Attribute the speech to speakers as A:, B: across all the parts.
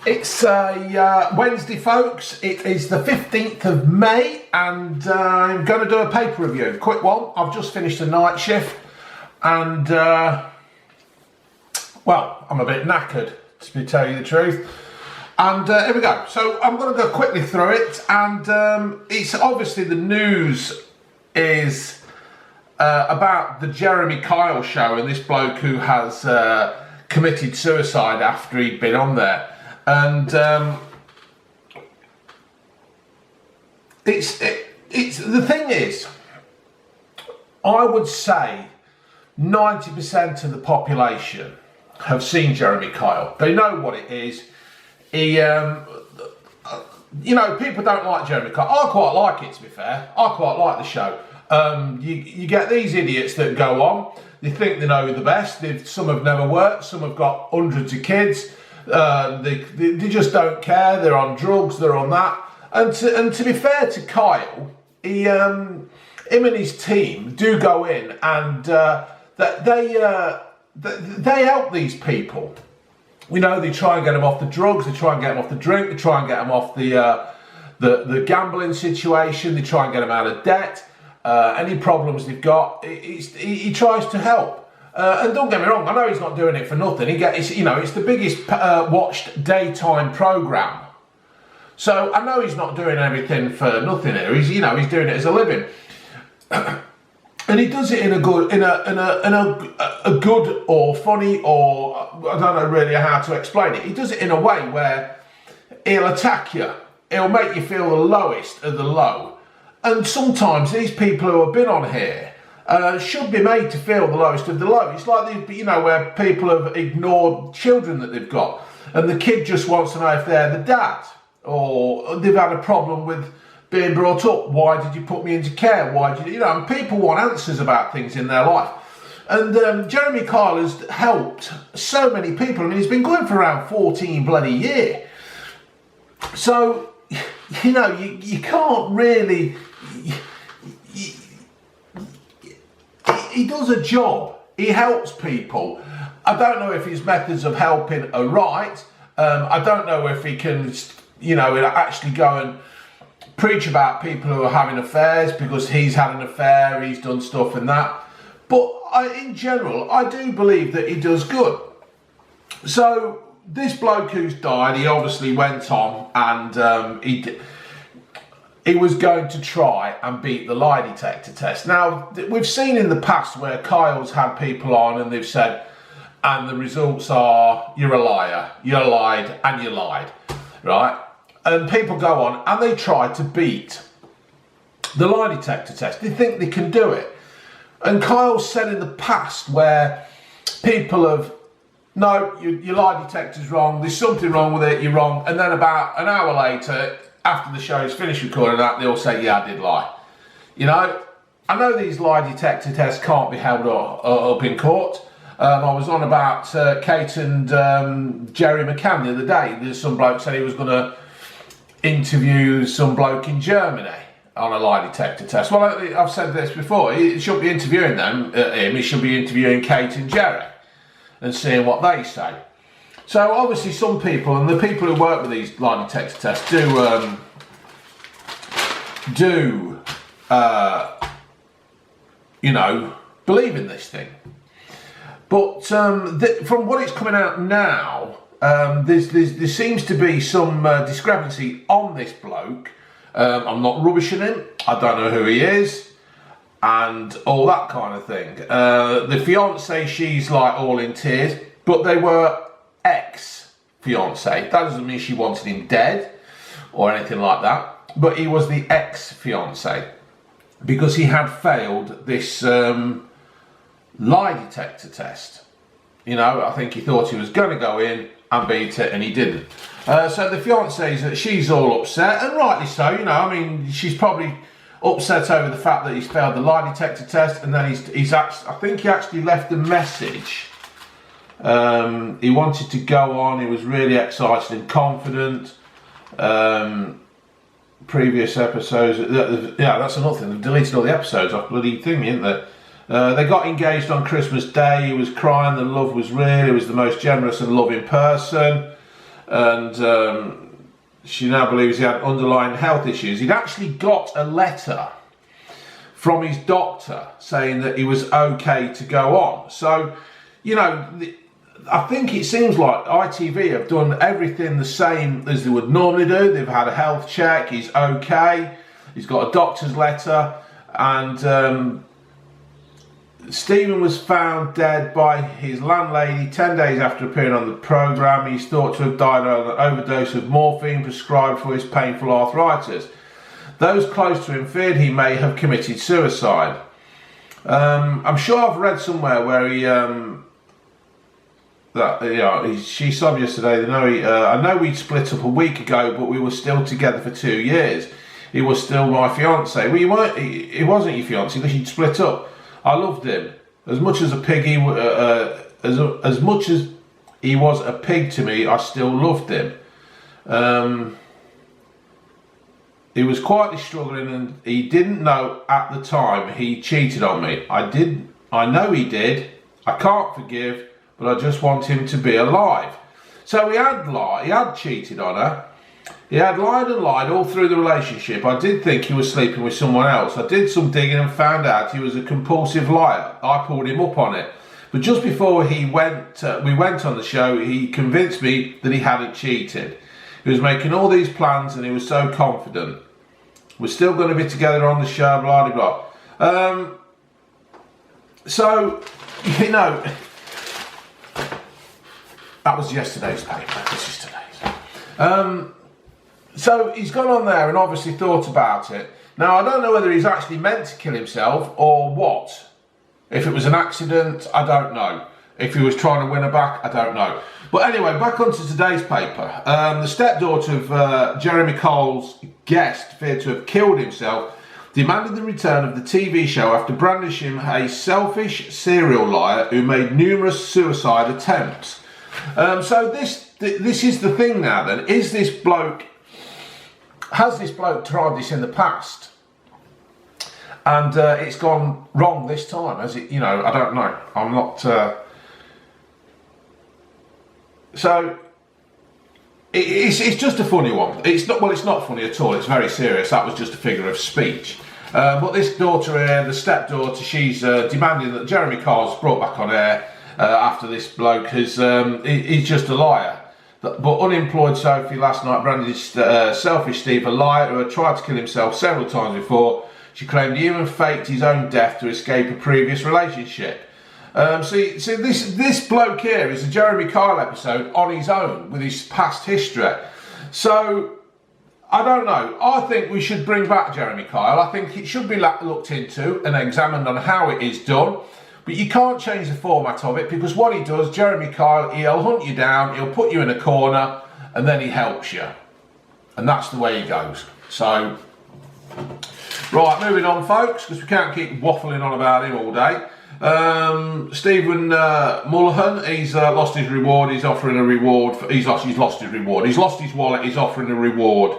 A: It's Wednesday, folks. It is the 15th of May, and I'm going to do a paper review. Quick one. I've just finished a night shift, and well, I'm a bit knackered, to tell you the truth. And here we go. So I'm going to go quickly through it, and it's obviously the news is about the Jeremy Kyle show and this bloke who has committed suicide after he'd been on there. And it's the thing is, I would say 90% of the population have seen Jeremy Kyle. They know what it is. He, you know, people don't like Jeremy Kyle. I quite like it, to be fair. I quite like the show. You get these idiots that go on. They think they know the best. Some have never worked. Some have got hundreds of kids. They just don't care. They're on drugs. They're on that. And to be fair to Kyle, him and his team do go in and they help these people. You know, they try and get them off the drugs. They try and get them off the drink. They try and get them off the gambling situation. They try and get them out of debt. Any problems they've got, he tries to help. And don't get me wrong, I know he's not doing it for nothing. It's the biggest watched daytime programme. So I know he's not doing everything for nothing here. He's doing it as a living, and he does it in a good or funny, or I don't know really how to explain it. He does it in a way where he'll attack you. He'll make you feel the lowest of the low. And sometimes these people who have been on here should be made to feel the lowest of the low. It's like, where people have ignored children that they've got, and the kid just wants to know if they're the dad, or they've had a problem with being brought up. Why did you put me into care? Why did you, and people want answers about things in their life. And Jeremy Kyle has helped so many people. I mean, he's been going for around 14 bloody years. So, you can't really... He does a job. He helps people. I don't know if his methods of helping are right. I don't know if he can, actually go and preach about people who are having affairs because he's had an affair, he's done stuff and that. But in general, I do believe that he does good. So this bloke who's died, he obviously went on and he was going to try and beat the lie detector test. Now, we've seen in the past where Kyle's had people on and they've said, and the results are, you're a liar, you lied, and you lied, right? And people go on and they try to beat the lie detector test. They think they can do it. And Kyle's said in the past where people have, no, your lie detector's wrong, there's something wrong with it, you're wrong. And then about an hour later, after the show's finished recording that, they all say, yeah, I did lie. I know these lie detector tests can't be held up in court. I was on about Kate and Jerry McCann the other day. There's some bloke said he was going to interview some bloke in Germany on a lie detector test. Well, I've said this before. He shouldn't be interviewing him. He should be interviewing Kate and Jerry and seeing what they say. So obviously some people, and the people who work with these lie detector tests believe in this thing. But from what is coming out now, there seems to be some discrepancy on this bloke. I'm not rubbishing him. I don't know who he is, and all that kind of thing. The fiancée, she's like all in tears, but they were ex-fiancé. That doesn't mean she wanted him dead or anything like that, but he was the ex-fiancé because he had failed this lie detector test. I think he thought he was going to go in and beat it, and he didn't. So the fiancée, she's all upset, and rightly so. She's probably upset over the fact that he's failed the lie detector test, and then I think he actually left a message. He wanted to go on. He was really excited and confident. Previous episodes, yeah, that's another thing. They've deleted all the episodes off bloody thing, isn't they? They got engaged on Christmas Day. He was crying. The love was real. He was the most generous and loving person. and she now believes he had underlying health issues. He'd actually got a letter from his doctor saying that he was okay to go on. So, you know, I think it seems like ITV have done everything the same as they would normally do. They've had a health check, he's okay, he's got a doctor's letter, and Stephen was found dead by his landlady 10 days after appearing on the programme. He's thought to have died of an overdose of morphine prescribed for his painful arthritis. Those close to him feared he may have committed suicide. I'm sure I've read somewhere where she sobbed yesterday. I know we split up a week ago, but we were still together for 2 years. He was still my fiance. Well, he wasn't your fiance because you'd split up. I loved him as much as a pig. As much as he was a pig to me, I still loved him. He was quietly struggling, and he didn't know at the time he cheated on me. I know he did. I can't forgive, but I just want him to be alive. So he had cheated on her. He had lied and lied all through the relationship. I did think he was sleeping with someone else. I did some digging and found out he was a compulsive liar. I pulled him up on it. But just before we went on the show, he convinced me that he hadn't cheated. He was making all these plans and he was so confident. We're still going to be together on the show, blah, blah, blah. So, you know, that was yesterday's paper. This is today's. So he's gone on there and obviously thought about it. Now, I don't know whether he's actually meant to kill himself or what. If it was an accident, I don't know. If he was trying to win her back, I don't know. But anyway, back onto today's paper. The stepdaughter of Jeremy Cole's guest, feared to have killed himself, demanded the return of the TV show after brandishing him a selfish serial liar who made numerous suicide attempts. So this is the thing now then. Has this bloke tried this in the past? And it's gone wrong this time, has it? You know, I don't know. I'm not... So, it's just a funny one. It's not funny at all. It's very serious. That was just a figure of speech. But this daughter here, the stepdaughter, she's demanding that Jeremy Carl's brought back on air after this bloke he's just a liar. But unemployed Sophie last night branded selfish Steve a liar who had tried to kill himself several times before. She claimed he even faked his own death to escape a previous relationship. See, this bloke here is a Jeremy Kyle episode on his own with his past history. So, I don't know. I think we should bring back Jeremy Kyle. I think it should be looked into and examined on how it is done. But you can't change the format of it because what he does, Jeremy Kyle, he'll hunt you down, he'll put you in a corner, and then he helps you. And that's the way he goes. So, right, moving on, folks, because we can't keep waffling on about him all day. Stephen Mullihan, he's lost his reward. He's offering a reward. He's lost his reward. He's lost his wallet. He's offering a reward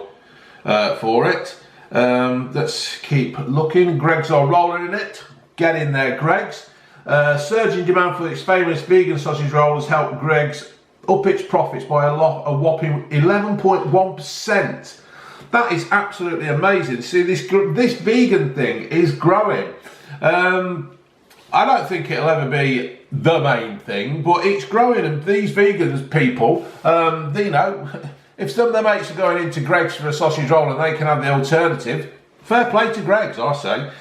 A: for it. Let's keep looking. Greggs are rolling in it. Get in there, Greggs. Surging demand for its famous vegan sausage roll has helped Greggs up its profits by a whopping 11.1%. That is absolutely amazing. See, this vegan thing is growing. I don't think it'll ever be the main thing, but it's growing, and these vegans people, you know, if some of their mates are going into Greggs for a sausage roll and they can have the alternative, fair play to Greggs, I say.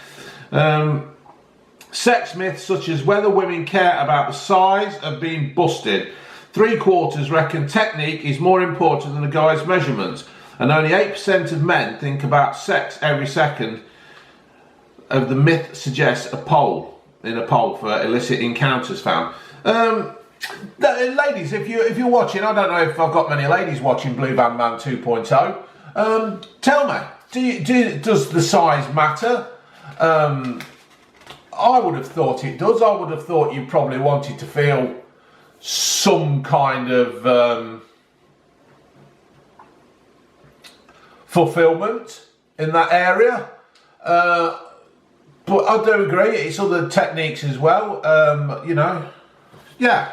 A: Sex myths such as whether women care about the size have been busted. 3/4 reckon technique is more important than a guy's measurements, and only 8% of men think about sex every second of the myth suggests in a poll for illicit encounters found. Ladies, if you're watching, I don't know if I've got many ladies watching Blue Van Man 2.0. Tell me, does the size matter? I would have thought it does. I would have thought you probably wanted to feel some kind of fulfillment in that area. But I do agree, it's other techniques as well, you know, yeah.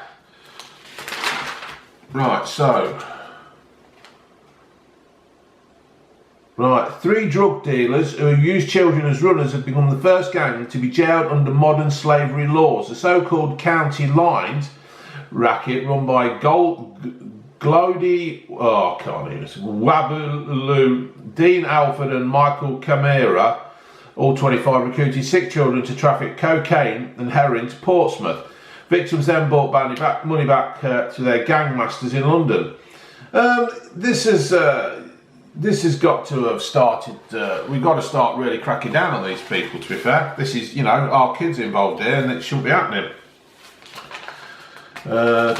A: Right, so, Right, 3 drug dealers who use children as runners have become the first gang to be jailed under modern slavery laws. The so-called county lines racket run by Glody, Wabaloo, Dean Alford and Michael Camara, all 25, recruited 6 children to traffic cocaine and heroin to Portsmouth. Victims then brought money back to their gangmasters in London. This has got to have started. We've got to start really cracking down on these people. To be fair, this is, you know, our kids involved here, and it shouldn't be happening. Right,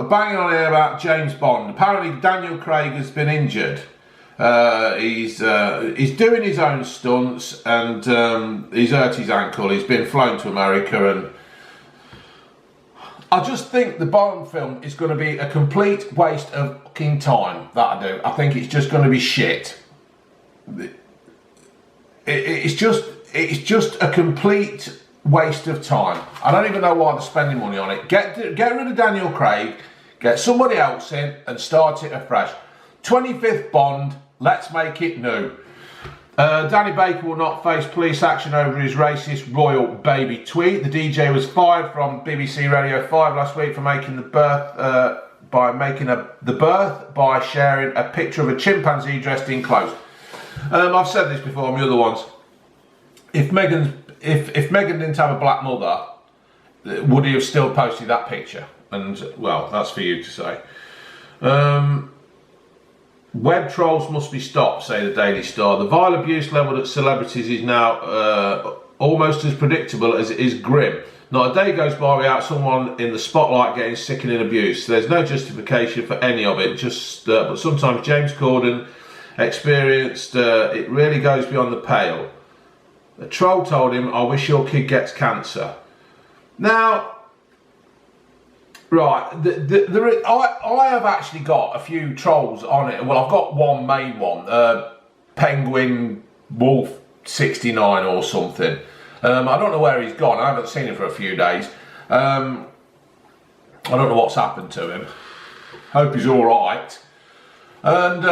A: the banging on here about James Bond. Apparently, Daniel Craig has been injured. He's doing his own stunts, and he's hurt his ankle. He's been flown to America, and I just think the Bond film is going to be a complete waste of fucking time. That I do. I think it's just going to be shit. It's just a complete waste of time. I don't even know why they're spending money on it. Get rid of Daniel Craig, get somebody else in, and start it afresh. 25th Bond. Let's make it new. Danny Baker will not face police action over his racist royal baby tweet. The DJ was fired from BBC Radio 5 last week for making the birth by sharing a picture of a chimpanzee dressed in clothes. I've said this before on the other ones. If Meghan didn't have a black mother, would he have still posted that picture? And well, that's for you to say. Web trolls must be stopped, say the Daily Star. The vile abuse levelled at celebrities is now almost as predictable as it is grim. Not a day goes by without someone in the spotlight getting sickening abuse. There's no justification for any of it. But sometimes James Corden experienced it really goes beyond the pale. A troll told him, "I wish your kid gets cancer." Now, right, I have actually got a few trolls on it. Well, I've got one main one, Penguin Wolf 69 or something. I don't know where he's gone. I haven't seen him for a few days. I don't know what's happened to him. Hope he's all right. And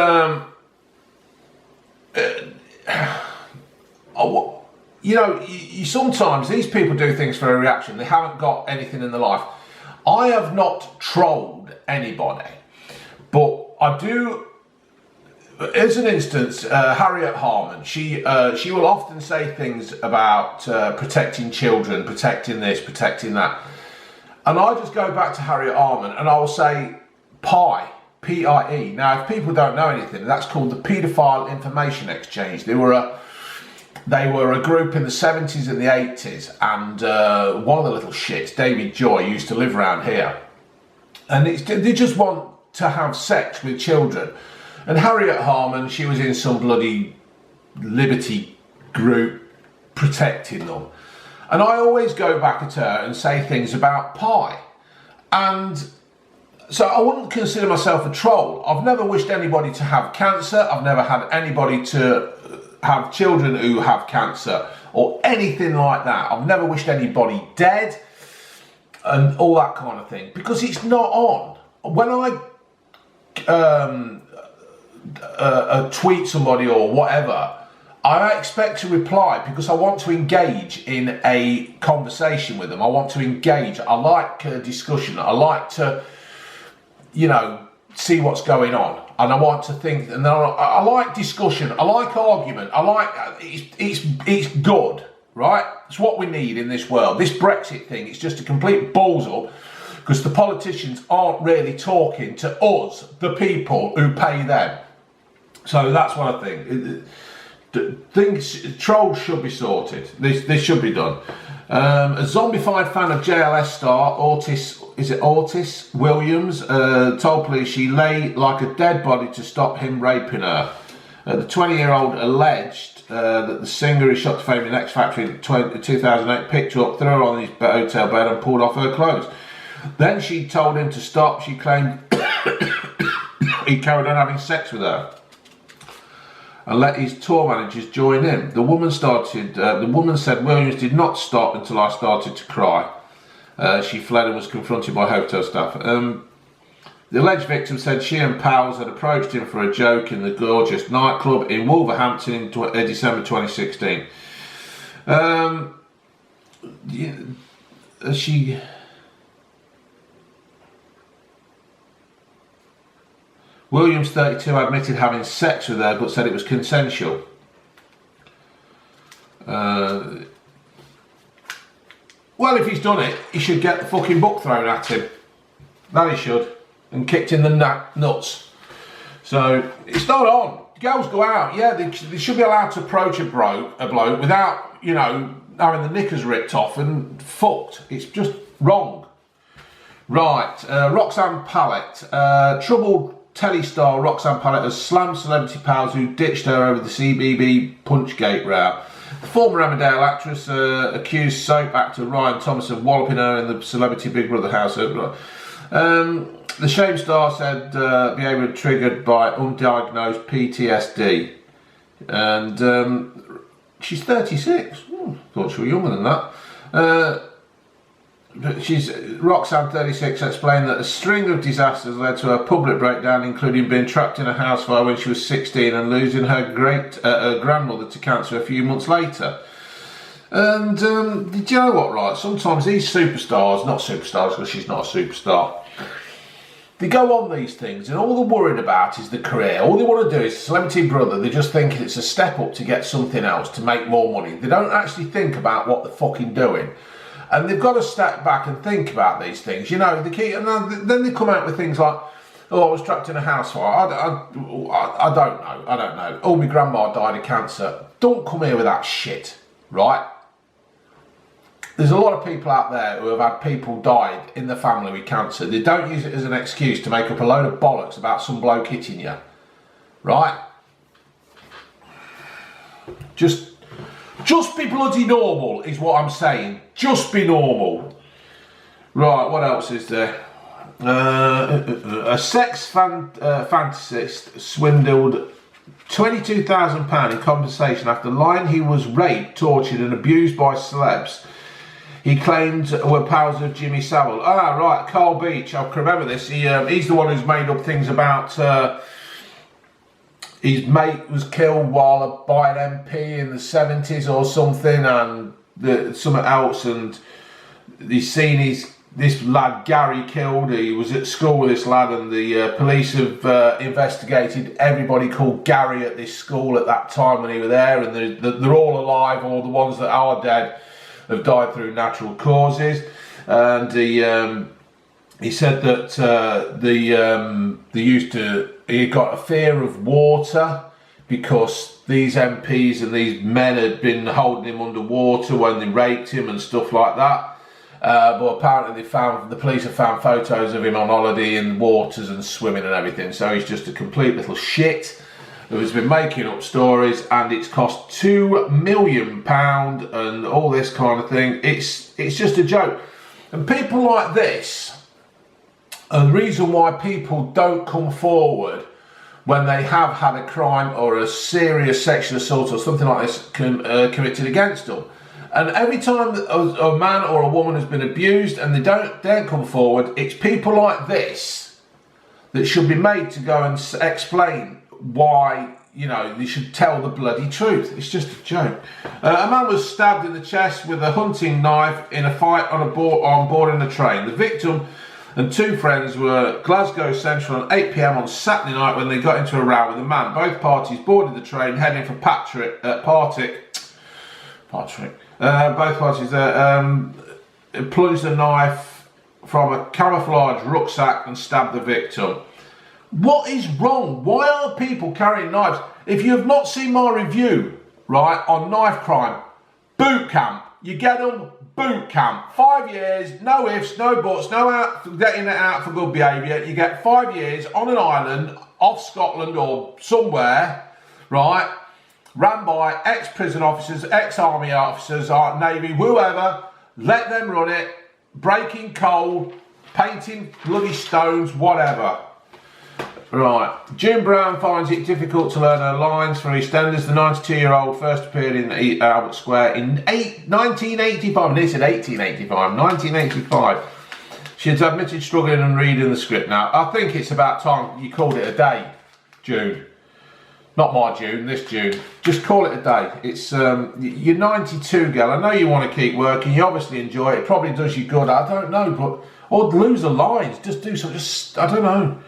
A: you know, sometimes these people do things for a reaction. They haven't got anything in their life. I have not trolled anybody, but I do. As an instance, Harriet Harman, she will often say things about protecting children, protecting this, protecting that. And I just go back to Harriet Harman and I will say PIE, P-I-E. Now, if people don't know anything, that's called the Paedophile Information Exchange. They were a group in the 70s and the 80s, and one of the little shits, David Joy, used to live around here. And they just want to have sex with children. And Harriet Harman, she was in some bloody liberty group protecting them. And I always go back at her and say things about pie. And so I wouldn't consider myself a troll. I've never wished anybody to have cancer. I've never had anybody to have children who have cancer or anything like that. I've never wished anybody dead and all that kind of thing, because it's not on. When I tweet somebody or whatever, I expect to reply because I want to engage in a conversation with them. I want to engage. I like discussion. I like to, you know, see what's going on. And I want to think, and I like discussion. I like argument. I like it's good, right? It's what we need in this world. This Brexit thing, it's just a complete balls up because the politicians aren't really talking to us, the people who pay them. So that's what I think. Trolls should be sorted. This should be done. A zombified fan of JLS star Otis Williams told police she lay like a dead body to stop him raping her. The 20-year-old alleged that the singer who shot to fame in X Factor in 2008 picked her up, threw her on his hotel bed and pulled off her clothes. Then she told him to stop. She claimed he carried on having sex with her and let his tour managers join in. The woman said Williams did not stop until I started to cry. She fled and was confronted by hotel staff. The alleged victim said she and pals had approached him for a joke in the Gorgeous nightclub in Wolverhampton in December 2016. Williams, 32, admitted having sex with her but said it was consensual. Well, if he's done it, he should get the fucking book thrown at him. That he should. And kicked in the nuts. So, it's not on. Girls go out, yeah, they should be allowed to approach a bloke without, you know, having the knickers ripped off and fucked. It's just wrong. Right, Roxanne Pallett. Troubled telly star Roxanne Pallett has slammed celebrity pals who ditched her over the CBB Punchgate row. The former Emmerdale actress accused soap actor Ryan Thomas of walloping her in the Celebrity Big Brother house. The Shame star said behaviour triggered by undiagnosed PTSD. And she's 36. Thought she was younger than that. Roxanne, 36, explained that a string of disasters led to her public breakdown, including being trapped in a house fire when she was 16 and losing her grandmother to cancer a few months later. And did you know what, right? Sometimes these superstars, not superstars because she's not a superstar, they go on these things and all they're worried about is the career. All they want to do is Celebrity Brother. They just think it's a step up to get something else, to make more money. They don't actually think about what they're fucking doing. And they've got to step back and think about these things. You know, and then they come out with things like, oh, I was trapped in a house fire. I don't know. Oh, my grandma died of cancer. Don't come here with that shit, right? There's a lot of people out there who have had people died in the family with cancer. They don't use it as an excuse to make up a load of bollocks about some bloke hitting you, right? Just be bloody normal is what I'm saying. Just be normal. Right, what else is there? A sex fantasist swindled £22,000 in compensation after lying he was raped, tortured and abused by celebs he claimed were pals of Jimmy Savile. Ah, right, Carl Beach, I can remember this. He's the one who's made up things about his mate was killed by an MP in the 70s or something, and something else, and he's seen this lad Gary killed. He was at school with this lad, and the police have investigated everybody called Gary at this school at that time when he was there, and they're all alive. All the ones that are dead have died through natural causes. And he said that he got a fear of water because these MPs and these men had been holding him underwater when they raped him and stuff like that. But apparently the police have found photos of him on holiday in waters and swimming and everything. So he's just a complete little shit who has been making up stories, and it's cost £2 million and all this kind of thing. It's just a joke. And people like this, and the reason why people don't come forward when they have had a crime or a serious sexual assault or something like this committed against them. And every time a man or a woman has been abused and they don't come forward, it's people like this that should be made to go and explain why, you know, they should tell the bloody truth. It's just a joke. A man was stabbed in the chest with a hunting knife in a fight on board in a train. The victim and two friends were at Glasgow Central at 8 p.m. on Saturday night when they got into a row with a man. Both parties boarded the train heading for Partick. Both parties plunged a knife from a camouflage rucksack and stabbed the victim. What is wrong? Why are people carrying knives? If you have not seen my review, right, on knife crime, boot camp, you get them, boot camp. 5 years, no ifs, no buts, no getting it out for good behaviour. You get 5 years on an island off Scotland or somewhere, right, ran by ex-prison officers, ex-army officers, Navy, whoever. Let them run it, breaking cold, painting bloody stones, whatever. Right, June Brown finds it difficult to learn her lines for EastEnders. The 92-year-old first appeared in Albert Square in 1985. They said 1885, 1985. She's admitted struggling and reading the script now. I think it's about time you called it a day, June. Not my June, this June. Just call it a day. It's you're 92, girl. I know you want to keep working. You obviously enjoy it. It probably does you good. I don't know, but or lose the lines. Just do something. Just I don't know.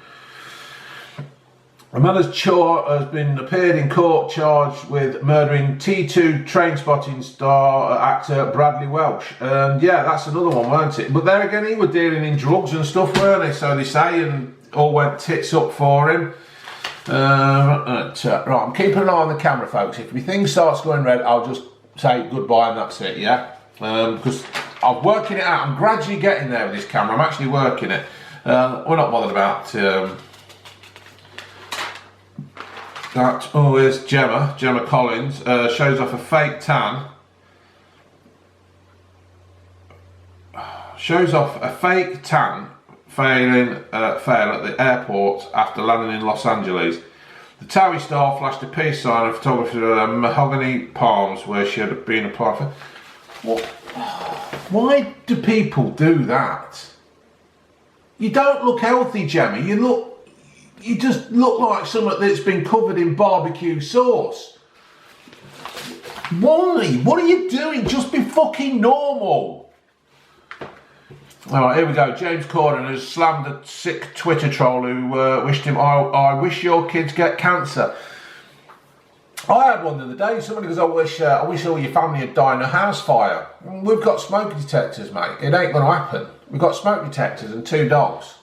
A: Amanda's Chor has been appeared in court charged with murdering T2 train spotting star actor Bradley Welsh. And yeah, that's another one, weren't it? But there again, he was dealing in drugs and stuff, weren't they? So they say, and all went tits up for him. Right, I'm keeping an eye on the camera, folks. If my thing starts going red, I'll just say goodbye and that's it, yeah? Because I'm working it out. I'm gradually getting there with this camera. I'm actually working it. We're not bothered about that. Oh, here's Gemma Collins. Shows off a fake tan. Shows off a fake tan fail at the airport after landing in Los Angeles. The Towie star flashed a peace sign of photography at Mahogany Palms where she had been applied for. What? Why do people do that? You don't look healthy, Gemma. You just look like something that's been covered in barbecue sauce. Why? What are you doing? Just be fucking normal. Alright, here we go. James Corden has slammed a sick Twitter troll who wished him, I wish your kids get cancer. I had one the other day. Somebody goes, I wish all your family had died in a house fire. We've got smoke detectors, mate. It ain't going to happen. We've got smoke detectors and 2 dogs.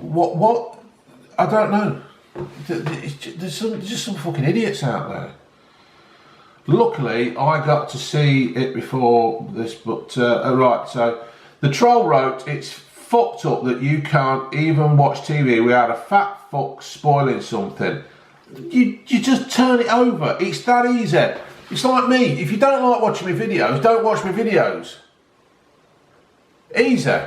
A: What? I don't know. There's just some fucking idiots out there. Luckily, I got to see it before this, but right, so the troll wrote, it's fucked up that you can't even watch TV without a fat fuck spoiling something. You just turn it over. It's that easy. It's like me. If you don't like watching my videos, don't watch my videos. Easy.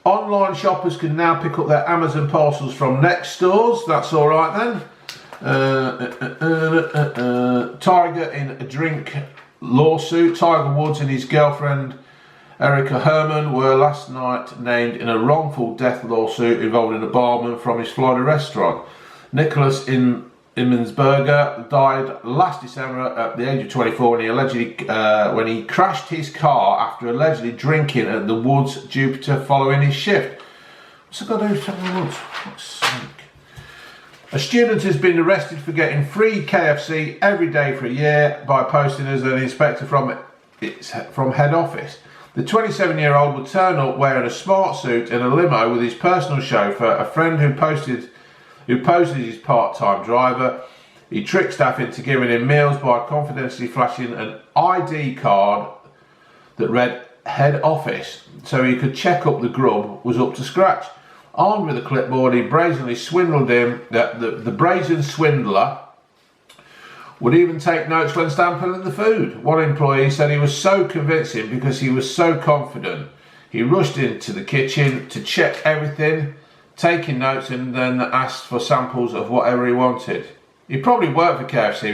A: Online shoppers can now pick up their Amazon parcels from next stores. That's all right then. Tiger in a drink lawsuit. Tiger Woods and his girlfriend Erica Herman were last night named in a wrongful death lawsuit involving a barman from his Florida restaurant. Nicholas Immensberger died last December at the age of 24 when he crashed his car after allegedly drinking at the Woods Jupiter following his shift. What's it got to do with the Woods? For fuck's sake. A student has been arrested for getting free KFC every day for a year by posting as an inspector from head office. The 27-year-old would turn up wearing a smart suit in a limo with his personal chauffeur, a friend who posted as his part-time driver. He tricked staff into giving him meals by confidentially flashing an ID card that read head office so he could check up the grub was up to scratch. Armed with a clipboard, he brazenly swindled him. The brazen swindler would even take notes when sampling the food. One employee said he was so convincing because he was so confident. He rushed into the kitchen to check everything, taking notes, and then asked for samples of whatever he wanted. He probably worked for KFC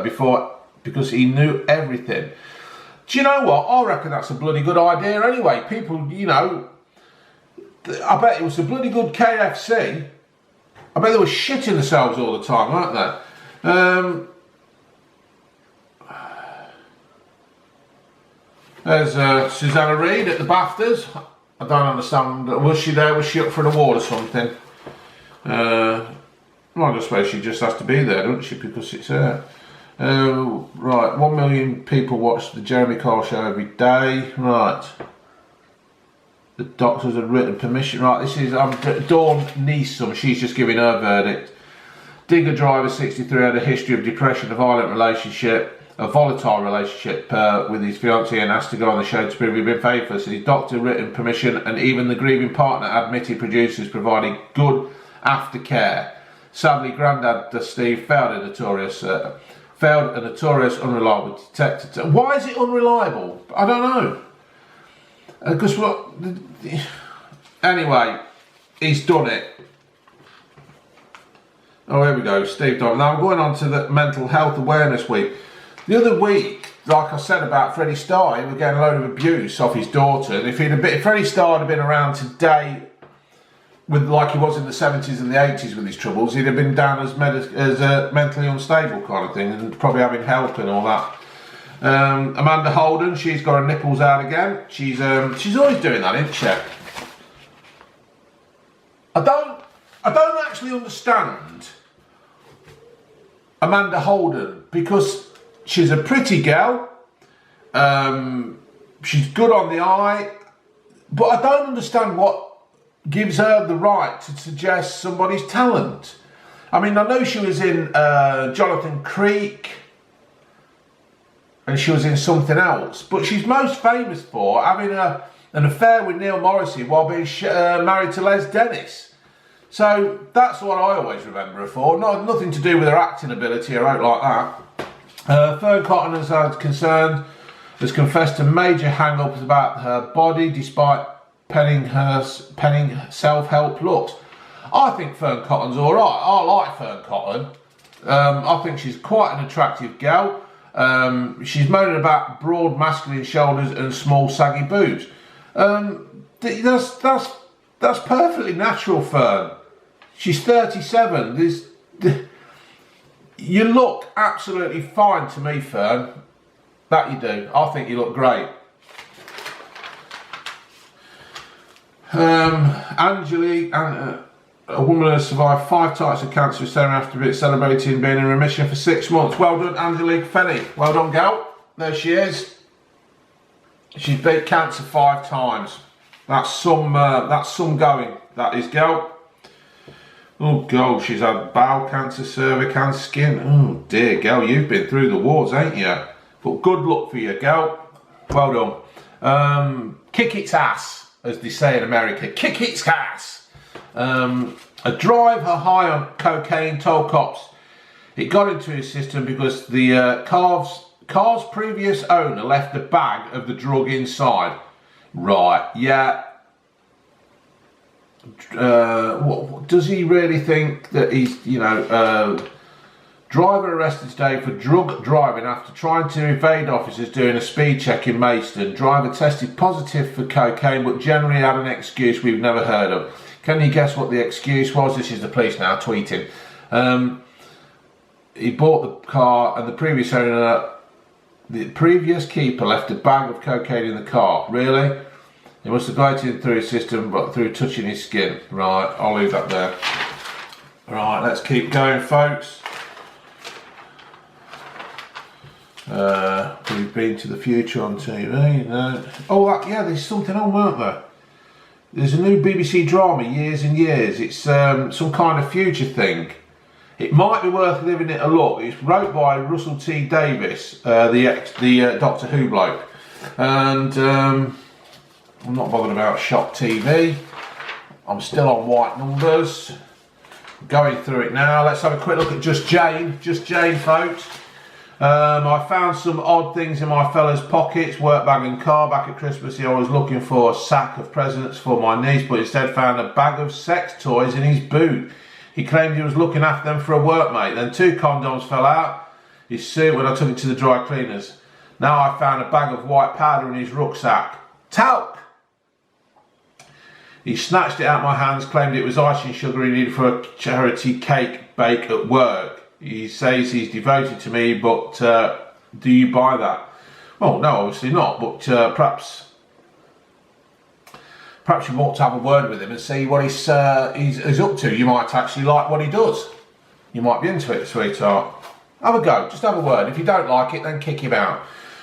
A: before because he knew everything. Do you know what? I reckon that's a bloody good idea anyway. People, you know, I bet it was a bloody good KFC. I bet they were shitting themselves all the time, weren't they? There's Susanna Reid at the BAFTAs. I don't understand. Was she there? Was she up for an award or something? Well, I suppose she just has to be there, doesn't she? Because it's her. Right, 1 million people watch the Jeremy Kyle show every day. Right. The doctors had written permission. Right, this is Dawn Neeson. She's just giving her verdict. Digger driver 63 had a history of depression, a volatile relationship with his fiancée and asked to go on the show to prove he'd been faithless. His doctor written permission and even the grieving partner admitted producers providing good aftercare. Sadly, Grandad Steve failed a notorious unreliable detector. Why is it unreliable? I don't know. Because what? Anyway, he's done it. Oh, here we go, Steve Dodd. Now I'm going on to the Mental Health Awareness Week. The other week, like I said about Freddie Starr, he was getting a load of abuse off his daughter. And if Freddie Starr had been around today, with like he was in the 70s and the 80s with his troubles, he'd have been down as mentally unstable kind of thing, and probably having help and all that. Amanda Holden, she's got her nipples out again. She's always doing that, isn't she? I don't actually understand Amanda Holden, because she's a pretty girl. She's good on the eye, but I don't understand what gives her the right to suggest somebody's talent. I mean, I know she was in Jonathan Creek, and she was in something else, but she's most famous for having an affair with Neil Morrissey while being married to Les Dennis. So that's what I always remember her for. Nothing to do with her acting ability or out like that. Fern Cotton, as I was concerned, has confessed to major hang-ups about her body despite penning self-help looks. I think Fern Cotton's alright. I like Fern Cotton. I think she's quite an attractive girl. She's moaning about broad masculine shoulders and small saggy boobs. That's perfectly natural, Fern. She's 37. You look absolutely fine to me, Fern. That you do. I think you look great. Angelique, a woman has survived 5 types of cancer, celebrating being in remission for 6 months. Well done, Angelique Fenny. Well done, gal. There she is. She's beat cancer 5 times. That's some going. That is, gal. Oh God, she's had bowel cancer, cervix and skin. Oh dear, gal, you've been through the wars, ain't you? But good luck for you, gal. Well done. Kick its ass, as they say in America. Kick its ass. A driver high on cocaine told cops it got into his system because the car's previous owner left a bag of the drug inside. Right, yeah. Does he really think that he's, driver arrested today for drug driving after trying to evade officers doing a speed check in Maidstone. Driver tested positive for cocaine but generally had an excuse we've never heard of. Can you guess what the excuse was? This is the police now tweeting. He bought the car and the previous keeper left a bag of cocaine in the car. Really? He must have got it through his system, but through touching his skin. Right, I'll leave that there. Right, let's keep going, folks. We've been to the future on TV. No. Oh, yeah, there's something on, weren't there? There's a new BBC drama, Years and Years. It's some kind of future thing. It might be worth giving it a look. It's wrote by Russell T Davies, the Doctor Who bloke, and. I'm not bothered about Shock TV. I'm still on white numbers. Going through it now. Let's have a quick look at Just Jane. Just Jane, folks. I found some odd things in my fella's pockets, work bag and car. Back at Christmas, I was looking for a sack of presents for my niece, but instead found a bag of sex toys in his boot. He claimed he was looking after them for a workmate. Then 2 condoms fell out his suit when I took it to the dry cleaners. Now I found a bag of white powder in his rucksack. Talc! He snatched it out of my hands, claimed it was icing sugar he needed for a charity cake bake at work. He says he's devoted to me, but do you buy that? Well, no, obviously not, but perhaps you ought to have a word with him and see what he's up to. You might actually like what he does. You might be into it, sweetheart. Have a go, just have a word. If you don't like it, then kick him out.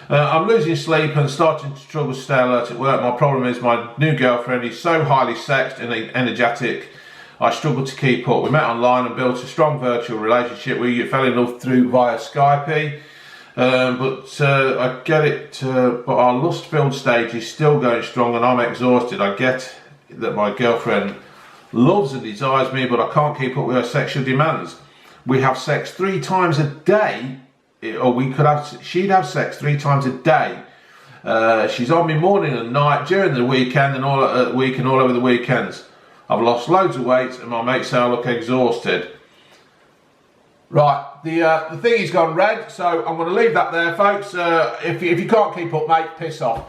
A: I'm losing sleep and starting to struggle to stay alert at work. My problem is my new girlfriend is so highly sexed and energetic, I struggle to keep up. We met online and built a strong virtual relationship. We fell in love via Skype, but I get it, but our lust-filled stage is still going strong and I'm exhausted. I get that my girlfriend loves and desires me, but I can't keep up with her sexual demands. We have sex 3 times a day. She'd have sex 3 times a day. She's on me morning and night during the weekend and all over the weekends. I've lost loads of weight and my mates say I look exhausted. Right, the thing has gone red, so I'm going to leave that there, folks. If you can't keep up, mate, piss off.